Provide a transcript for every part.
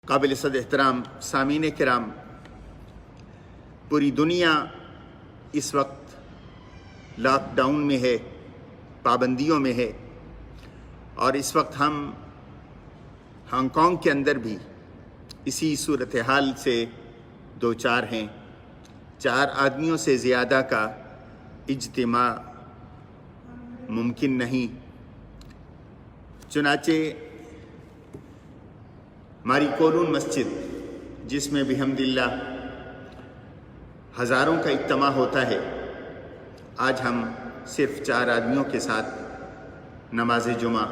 قابل صد احترام سامعین کرام، پوری دنیا اس وقت لاک ڈاؤن میں ہے، پابندیوں میں ہے، اور اس وقت ہم ہانگ کانگ کے اندر بھی اسی صورتحال سے دوچار ہیں۔ 4 آدمیوں سے زیادہ کا اجتماع ممکن نہیں۔ چنانچہ ہماری کولون مسجد، جس میں بحمداللہ ہزاروں کا اجتماع ہوتا ہے، آج ہم صرف 4 آدمیوں کے ساتھ نماز جمعہ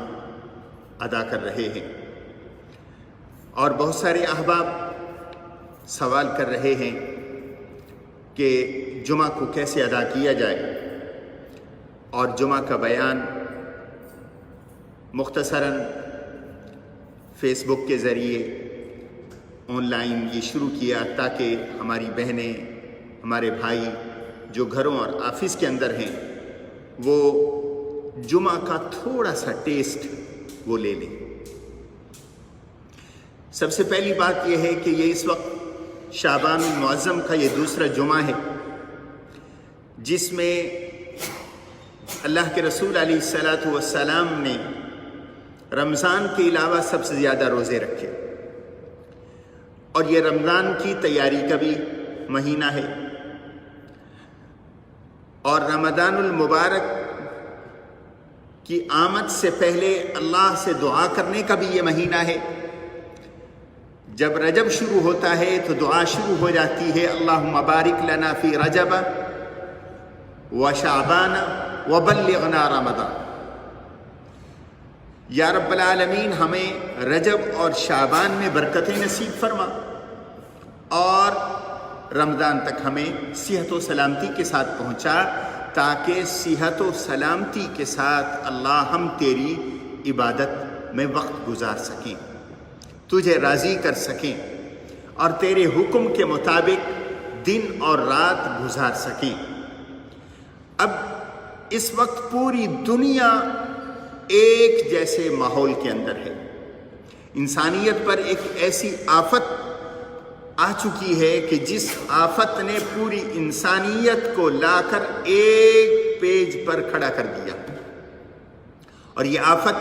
ادا کر رہے ہیں، اور بہت سارے احباب سوال کر رہے ہیں کہ جمعہ کو کیسے ادا کیا جائے، اور جمعہ کا بیان مختصراً فیس بک کے ذریعے آن لائن یہ شروع کیا تاکہ ہماری بہنیں، ہمارے بھائی جو گھروں اور آفس کے اندر ہیں، وہ جمعہ کا تھوڑا سا ٹیسٹ وہ لے لیں۔ سب سے پہلی بات یہ ہے کہ یہ اس وقت شعبان المعظم کا یہ دوسرا جمعہ ہے، جس میں اللہ کے رسول علیہ السلام نے رمضان کے علاوہ سب سے زیادہ روزے رکھے، اور یہ رمضان کی تیاری کا بھی مہینہ ہے، اور رمضان المبارک کی آمد سے پہلے اللہ سے دعا کرنے کا بھی یہ مہینہ ہے۔ جب رجب شروع ہوتا ہے تو دعا شروع ہو جاتی ہے، اللہم بارک لنا فی رجب و شعبان و بلغنا رمضان۔ یا رب العالمین ہمیں رجب اور شعبان میں برکتیں نصیب فرما، اور رمضان تک ہمیں صحت و سلامتی کے ساتھ پہنچا، تاکہ صحت و سلامتی کے ساتھ اللہ ہم تیری عبادت میں وقت گزار سکیں، تجھے راضی کر سکیں، اور تیرے حکم کے مطابق دن اور رات گزار سکیں۔ اب اس وقت پوری دنیا ایک جیسے ماحول کے اندر ہے۔ انسانیت پر ایک ایسی آفت آ چکی ہے کہ جس آفت نے پوری انسانیت کو لا کر ایک پیج پر کھڑا کر دیا، اور یہ آفت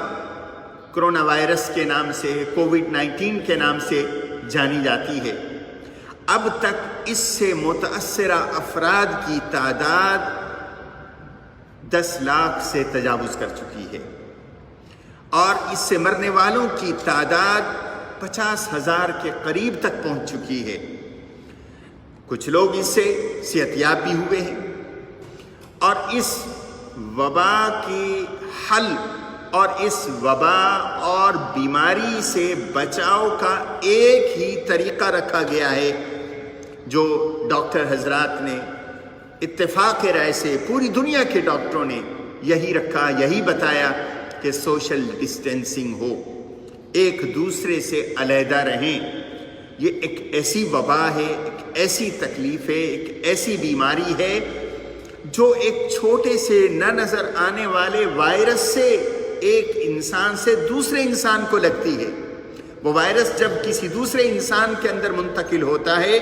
کرونا وائرس کے نام سے، کووڈ-19 کے نام سے جانی جاتی ہے۔ اب تک اس سے متاثرہ افراد کی تعداد 10 لاکھ سے تجاوز کر چکی ہے، اور اس سے مرنے والوں کی تعداد 50,000 کے قریب تک پہنچ چکی ہے۔ کچھ لوگ اس سے صحت یاب بھی ہوئے ہیں، اور اس وبا کی حل اور اس وبا اور بیماری سے بچاؤ کا ایک ہی طریقہ رکھا گیا ہے، جو ڈاکٹر حضرات نے اتفاق رائے سے، پوری دنیا کے ڈاکٹروں نے یہی رکھا، یہی بتایا کہ سوشل ڈسٹینسنگ ہو، ایک دوسرے سے علیحدہ رہیں۔ یہ ایک ایسی وبا ہے، ایک ایسی تکلیف ہے، ایک ایسی بیماری ہے جو ایک چھوٹے سے نہ نظر آنے والے وائرس سے ایک انسان سے دوسرے انسان کو لگتی ہے۔ وہ وائرس جب کسی دوسرے انسان کے اندر منتقل ہوتا ہے،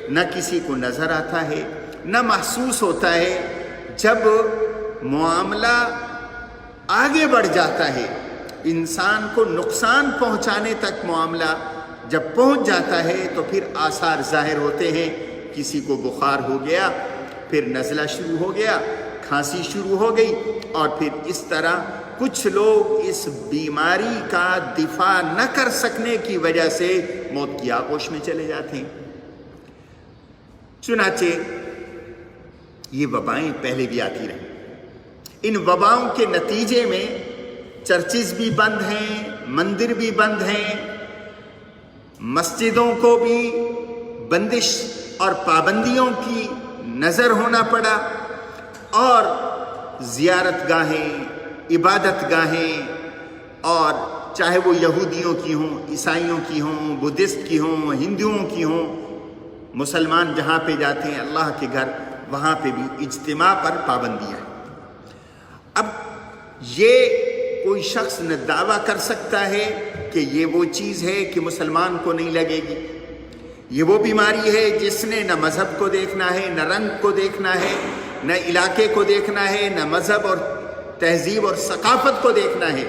نہ کسی کو نظر آتا ہے، نہ محسوس ہوتا ہے۔ جب معاملہ آگے بڑھ جاتا ہے، انسان کو نقصان پہنچانے تک معاملہ جب پہنچ جاتا ہے، تو پھر آثار ظاہر ہوتے ہیں۔ کسی کو بخار ہو گیا، پھر نزلہ شروع ہو گیا، کھانسی شروع ہو گئی، اور پھر اس طرح کچھ لوگ اس بیماری کا دفاع نہ کر سکنے کی وجہ سے موت کی آغوش میں چلے جاتے ہیں۔ چنانچہ یہ وبائیں پہلے بھی آتی رہیں۔ ان وباؤں کے نتیجے میں چرچز بھی بند ہیں، مندر بھی بند ہیں، مسجدوں کو بھی بندش اور پابندیوں کی نظر ہونا پڑا، اور زیارت گاہیں، عبادت گاہیں، اور چاہے وہ یہودیوں کی ہوں، عیسائیوں کی ہوں، بدھسٹ کی ہوں، ہندوؤں کی ہوں، مسلمان جہاں پہ جاتے ہیں اللہ کے گھر، وہاں پہ بھی اجتماع پر پابندیاں ہیں۔ اب یہ کوئی شخص نہ دعویٰ کر سکتا ہے کہ یہ وہ چیز ہے کہ مسلمان کو نہیں لگے گی، یہ وہ بیماری ہے جس نے نہ مذہب کو دیکھنا ہے، نہ رنگ کو دیکھنا ہے، نہ علاقے کو دیکھنا ہے، نہ مذہب اور تہذیب اور ثقافت کو دیکھنا ہے۔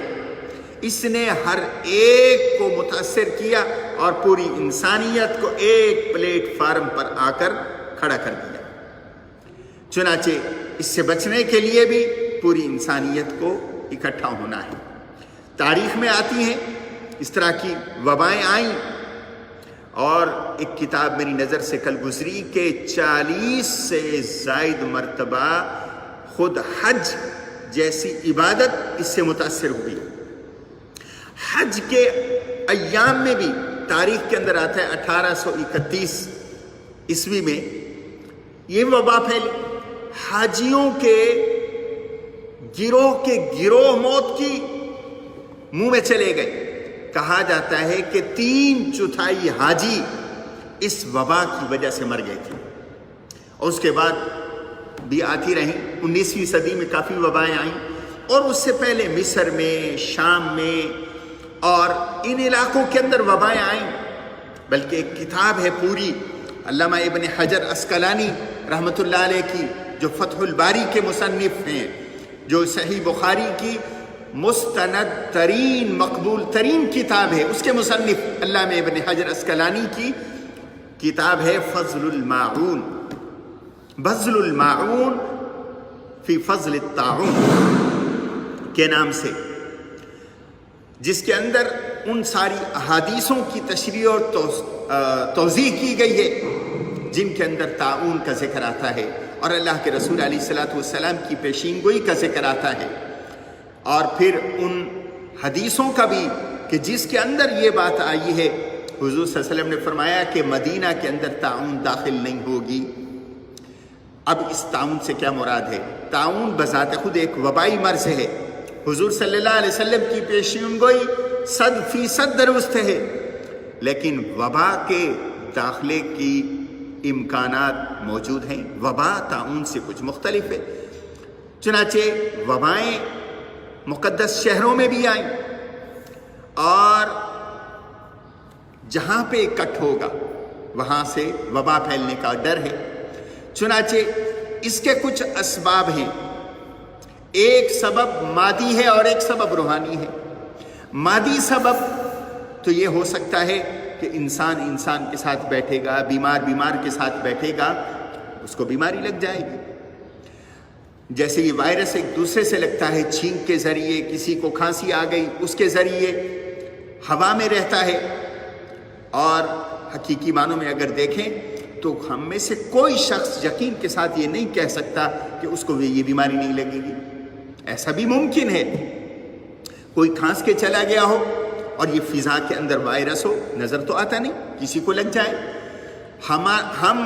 اس نے ہر ایک کو متاثر کیا اور پوری انسانیت کو ایک پلیٹ فارم پر آ کر کھڑا کر دیا۔ چنانچہ اس سے بچنے کے لیے بھی پوری انسانیت کو اکٹھا ہونا ہے۔ تاریخ میں آتی ہیں اس طرح کی وبائیں آئیں، اور ایک کتاب میری نظر سے کل گزری کہ 40 سے زائد مرتبہ خود حج جیسی عبادت اس سے متاثر ہوئی۔ حج کے ایام میں بھی تاریخ کے اندر آتا ہے 1831 عیسوی میں یہ وبا پھیلی، حاجیوں کے گروہ موت کی منہ میں چلے گئے۔ کہا جاتا ہے کہ 3/4 حاجی اس وبا کی وجہ سے مر گئے تھے، اور اس کے بعد بھی آتی رہیں۔ 19ویں صدی میں کافی وبائیں آئیں، اور اس سے پہلے مصر میں، شام میں اور ان علاقوں کے اندر وبائیں آئیں۔ بلکہ ایک کتاب ہے پوری علامہ ابن حجر عسقلانی رحمۃ اللہ علیہ کی، جو فتح الباری کے مصنف ہیں، جو صحیح بخاری کی مستند ترین مقبول ترین کتاب ہے، اس کے مصنف علامہ ابن حجر عسقلانی کی کتاب ہے فضل الماعون، بذل الماعون فی فضل الطاعون کے نام سے، جس کے اندر ان ساری احادیثوں کی تشریح اور توضیح کی گئی ہے جن کے اندر طاعون کا ذکر آتا ہے، اور اللہ کے رسول علیہ الصلوۃ والسلام کی پیشین گوئی کا ذکر آتا ہے، اور پھر ان حدیثوں کا بھی کہ جس کے اندر یہ بات آئی ہے، حضور صلی اللہ علیہ وسلم نے فرمایا کہ مدینہ کے اندر طاعون داخل نہیں ہوگی۔ اب اس طاعون سے کیا مراد ہے؟ طاعون بذات خود ایک وبائی مرض ہے۔ حضور صلی اللہ علیہ وسلم کی پیشین گوئی 100% درست ہے، لیکن وبا کے داخلے کی امکانات موجود ہیں۔ وبا طاعون سے کچھ مختلف ہے۔ چنانچہ وبائیں مقدس شہروں میں بھی آئیں، اور جہاں پہ اکٹھ ہوگا وہاں سے وبا پھیلنے کا ڈر ہے۔ چنانچہ اس کے کچھ اسباب ہیں، ایک سبب مادی ہے اور ایک سبب روحانی ہے۔ مادی سبب تو یہ ہو سکتا ہے کہ انسان کے ساتھ بیٹھے گا، بیمار کے ساتھ بیٹھے گا، اس کو بیماری لگ جائے گی۔ جیسے یہ وائرس ایک دوسرے سے لگتا ہے، چھینک کے ذریعے، کسی کو کھانسی آ گئی اس کے ذریعے، ہوا میں رہتا ہے، اور حقیقی معنوں میں اگر دیکھیں تو ہم میں سے کوئی شخص یقین کے ساتھ یہ نہیں کہہ سکتا کہ اس کو یہ بیماری نہیں لگے گی۔ ایسا بھی ممکن ہے کوئی کھانس کے چلا گیا ہو اور یہ فضا کے اندر وائرس ہو، نظر تو آتا نہیں، کسی کو لگ جائے۔ ہم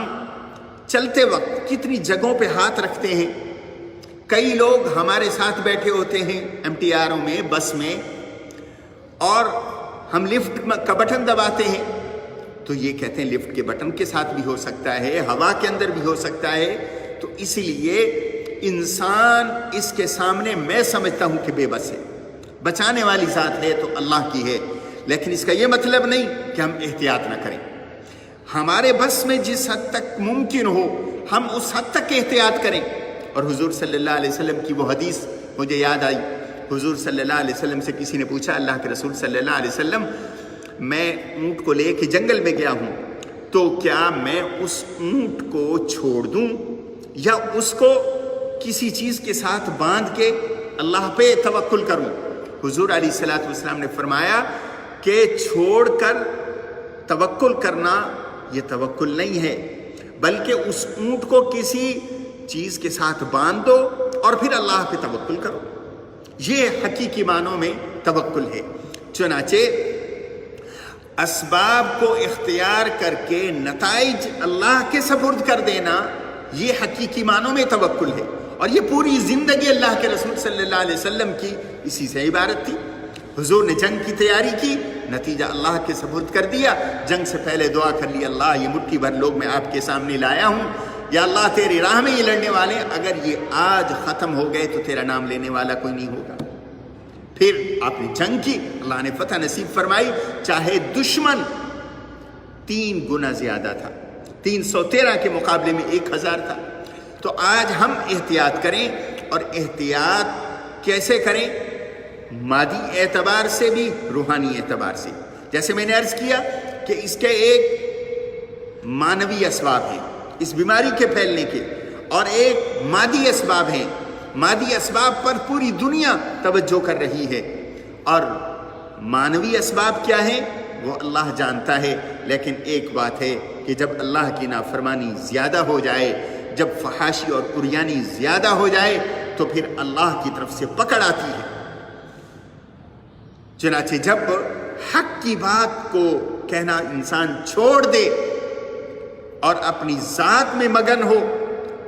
چلتے وقت کتنی جگہوں پہ ہاتھ رکھتے ہیں، کئی لوگ ہمارے ساتھ بیٹھے ہوتے ہیں MTRوں میں، بس میں، اور ہم لفٹ کا بٹن دباتے ہیں تو یہ کہتے ہیں لفٹ کے بٹن کے ساتھ بھی ہو سکتا ہے، ہوا کے اندر بھی ہو سکتا ہے۔ تو اس لیے انسان اس کے سامنے میں سمجھتا ہوں کہ بے بس ہے۔ بچانے والی ذات ہے تو اللہ کی ہے، لیکن اس کا یہ مطلب نہیں کہ ہم احتیاط نہ کریں۔ ہمارے بس میں جس حد تک ممکن ہو ہم اس حد تک احتیاط کریں۔ اور حضور صلی اللہ علیہ وسلم کی وہ حدیث مجھے یاد آئی، حضور صلی اللہ علیہ وسلم سے کسی نے پوچھا، اللہ کے رسول صلی اللہ علیہ وسلم، میں اونٹ کو لے کے جنگل میں گیا ہوں، تو کیا میں اس اونٹ کو چھوڑ دوں یا اس کو کسی چیز کے ساتھ باندھ کے اللہ پہ توکل کروں؟ حضور علیہ الصلوۃ والسلام نے فرمایا کہ چھوڑ کر توکل کرنا یہ توکل نہیں ہے، بلکہ اس اونٹ کو کسی چیز کے ساتھ باندھ دو اور پھر اللہ پہ توکل کرو، یہ حقیقی معنوں میں توکل ہے۔ چنانچہ اسباب کو اختیار کر کے نتائج اللہ کے سپرد کر دینا یہ حقیقی معنوں میں توکل ہے، اور یہ پوری زندگی اللہ کے رسول صلی اللہ علیہ وسلم کی اسی سے عبارت تھی۔ حضور نے جنگ کی تیاری کی، نتیجہ اللہ کے سپرد کر دیا۔ جنگ سے پہلے دعا کر لی، اللہ یہ مٹھی بھر لوگ میں آپ کے سامنے لایا ہوں، یا اللہ تیری راہ میں یہ لڑنے والے اگر یہ آج ختم ہو گئے تو تیرا نام لینے والا کوئی نہیں ہوگا۔ پھر آپ نے جنگ کی، اللہ نے فتح نصیب فرمائی، چاہے دشمن 3 گنا زیادہ تھا، 313 کے مقابلے میں 1000 تھا۔ تو آج ہم احتیاط کریں، اور احتیاط کیسے کریں؟ مادی اعتبار سے بھی، روحانی اعتبار سے۔ جیسے میں نے عرض کیا کہ اس کے ایک مانوی اسباب ہیں اس بیماری کے پھیلنے کے، اور ایک مادی اسباب ہیں۔ مادی اسباب پر پوری دنیا توجہ کر رہی ہے، اور مانوی اسباب کیا ہیں وہ اللہ جانتا ہے۔ لیکن ایک بات ہے کہ جب اللہ کی نافرمانی زیادہ ہو جائے، جب فحاشی اور عریانی زیادہ ہو جائے، تو پھر اللہ کی طرف سے پکڑ آتی ہے۔ چنانچہ جب حق کی بات کو کہنا انسان چھوڑ دے اور اپنی ذات میں مگن ہو،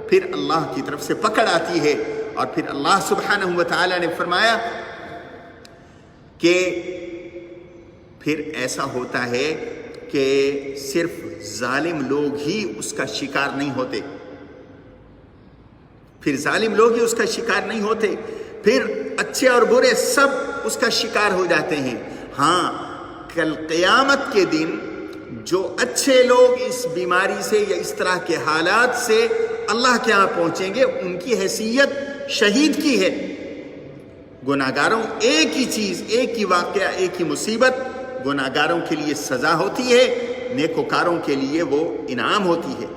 پھر اللہ کی طرف سے پکڑ آتی ہے۔ اور پھر اللہ سبحانہ و تعالی نے فرمایا کہ پھر ایسا ہوتا ہے کہ صرف ظالم لوگ ہی اس کا شکار نہیں ہوتے، پھر ظالم لوگ ہی اس کا شکار نہیں ہوتے، پھر اچھے اور برے سب اس کا شکار ہو جاتے ہیں۔ ہاں، کل قیامت کے دن جو اچھے لوگ اس بیماری سے یا اس طرح کے حالات سے اللہ کے ہاں پہنچیں گے، ان کی حیثیت شہید کی ہے۔ گناہگاروں ایک ہی چیز، ایک ہی واقعہ، ایک ہی مصیبت گناہگاروں کے لیے سزا ہوتی ہے، نیکوکاروں کے لیے وہ انعام ہوتی ہے۔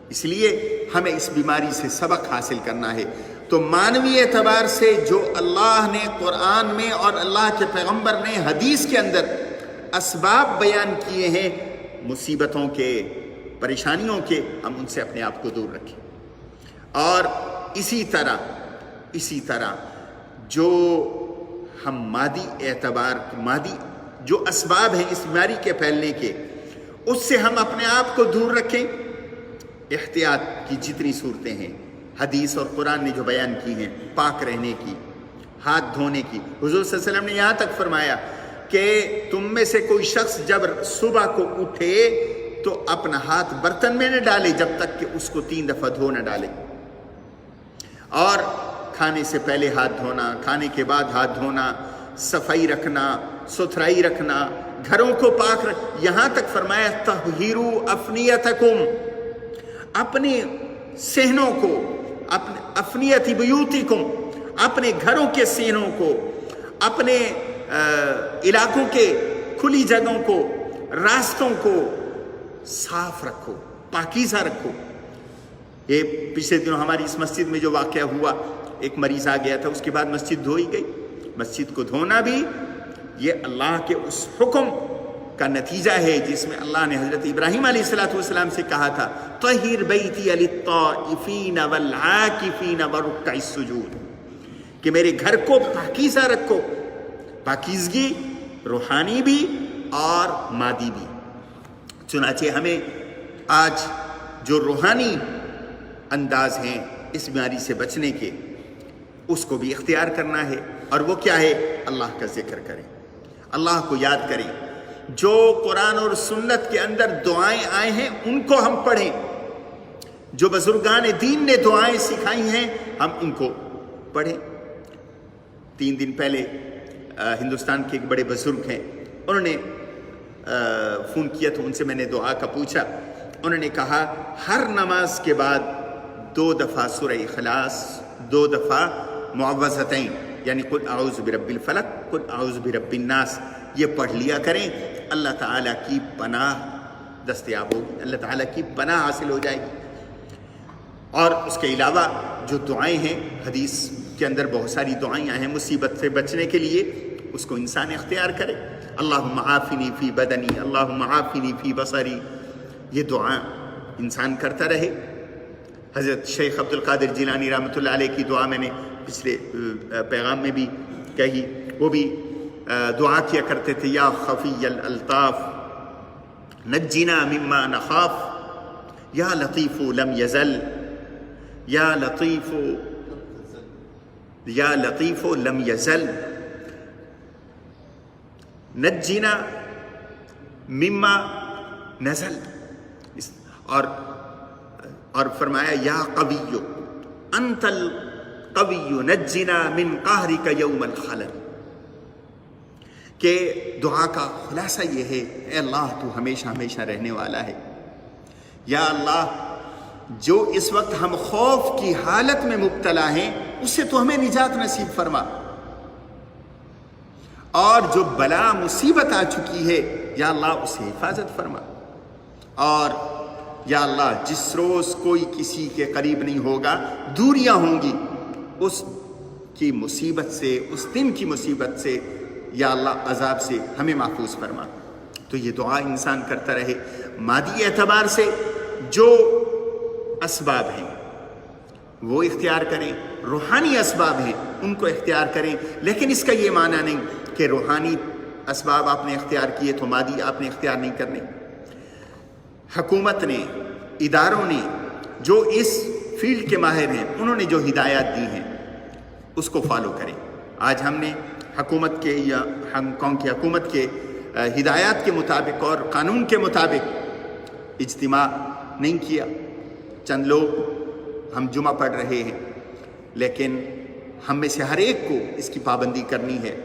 اس لیے ہمیں اس بیماری سے سبق حاصل کرنا ہے۔ تو مانوی اعتبار سے جو اللہ نے قرآن میں اور اللہ کے پیغمبر نے حدیث کے اندر اسباب بیان کیے ہیں مصیبتوں کے، پریشانیوں کے، ہم ان سے اپنے آپ کو دور رکھیں۔ اور اسی طرح جو ہم مادی اعتبار، مادی جو اسباب ہیں اس بیماری کے پھیلنے کے، اس سے ہم اپنے آپ کو دور رکھیں۔ احتیاط کی جتنی صورتیں ہیں حدیث اور قرآن نے جو بیان کی ہیں، پاک رہنے کی، ہاتھ دھونے کی، حضور صلی اللہ علیہ وسلم نے یہاں تک فرمایا کہ تم میں سے کوئی شخص جب صبح کو اٹھے تو اپنا ہاتھ برتن میں نہ ڈالے جب تک کہ اس کو 3 دفعہ دھو نہ ڈالے، اور کھانے سے پہلے ہاتھ دھونا، کھانے کے بعد ہاتھ دھونا، صفائی رکھنا، ستھرائی رکھنا، گھروں کو پاک یہاں تک فرمایا طہیروا افنیتکم، اپنے صحنوں کو، اپنے افنیت بیوتکم، اپنے گھروں کے صحنوں کو، اپنے علاقوں کے کھلی جگہوں کو، راستوں کو صاف رکھو، پاکیزہ رکھو۔ یہ پچھلے دنوں ہماری اس مسجد میں جو واقعہ ہوا، ایک مریض آ گیا تھا، اس کے بعد مسجد دھوئی گئی۔ مسجد کو دھونا بھی یہ اللہ کے اس حکم کا نتیجہ ہے جس میں اللہ نے حضرت ابراہیم علیہ السلام سے کہا تھا طہر بیتی للطائفین والعاکفین ورکع السجود، کہ میرے گھر کو پاکیزہ رکھو۔ پاکیزگی روحانی بھی اور مادی بھی۔ چنانچہ ہمیں آج جو روحانی انداز ہیں اس بیماری سے بچنے کے، اس کو بھی اختیار کرنا ہے، اور وہ کیا ہے؟ اللہ کا ذکر کریں، اللہ کو یاد کریں۔ جو قرآن اور سنت کے اندر دعائیں آئے ہیں ان کو ہم پڑھیں، جو بزرگان دین نے دعائیں سکھائی ہیں ہم ان کو پڑھیں۔ 3 دن پہلے ہندوستان کے ایک بڑے بزرگ ہیں، انہوں نے فون کیا تو ان سے میں نے دعا کا پوچھا۔ انہوں نے کہا ہر نماز کے بعد 2 دفعہ سورہ اخلاص، 2 دفعہ معوذتین، یعنی قل اعوذ برب الفلق، قل اعوذ برب الناس، یہ پڑھ لیا کریں۔ اللہ تعالیٰ کی پناہ دستیاب ہوگی، اللہ تعالیٰ کی پناہ حاصل ہو جائے گی۔ اور اس کے علاوہ جو دعائیں ہیں حدیث کے اندر بہت ساری دعائیں ہیں مصیبت سے بچنے کے لیے، اس کو انسان اختیار کرے۔ اللہم عافنی فی بدنی، اللہم عافنی فی بصری، یہ دعا انسان کرتا رہے۔ حضرت شیخ عبد القادر جیلانی رحمۃ اللہ علیہ کی دعا میں نے پچھلے پیغام میں بھی کہی، وہ بھی دعا کیا کرتے تھے، یا خفی الالطاف نجنا مما نخاف، یا لطیف لم یزل، یا لطیف لم یزل نجنا مما نزل، اور فرمایا یا قوی انت القوی نجنا من قہرک یوم الخلل، کہ دعا کا خلاصہ یہ ہے، اے اللہ تو ہمیشہ ہمیشہ رہنے والا ہے، یا اللہ جو اس وقت ہم خوف کی حالت میں مبتلا ہیں اس سے تو ہمیں نجات نصیب فرما، اور جو بلا مصیبت آ چکی ہے یا اللہ اسے حفاظت فرما، اور یا اللہ جس روز کوئی کسی کے قریب نہیں ہوگا، دوریاں ہوں گی، اس کی مصیبت سے، اس دن کی مصیبت سے یا اللہ عذاب سے ہمیں محفوظ فرما۔ تو یہ دعا انسان کرتا رہے، مادی اعتبار سے جو اسباب ہیں وہ اختیار کریں، روحانی اسباب ہیں ان کو اختیار کریں، لیکن اس کا یہ معنی نہیں کہ روحانی اسباب آپ نے اختیار کیے تو مادی آپ نے اختیار نہیں کرنے۔ حکومت نے، اداروں نے جو اس فیلڈ کے ماہر ہیں انہوں نے جو ہدایات دی ہیں اس کو فالو کریں۔ آج ہم نے حکومت کے یا ہانگ کانگ کی حکومت کے ہدایات کے مطابق اور قانون کے مطابق اجتماع نہیں کیا، چند لوگ ہم جمعہ پڑھ رہے ہیں، لیکن ہم میں سے ہر ایک کو اس کی پابندی کرنی ہے۔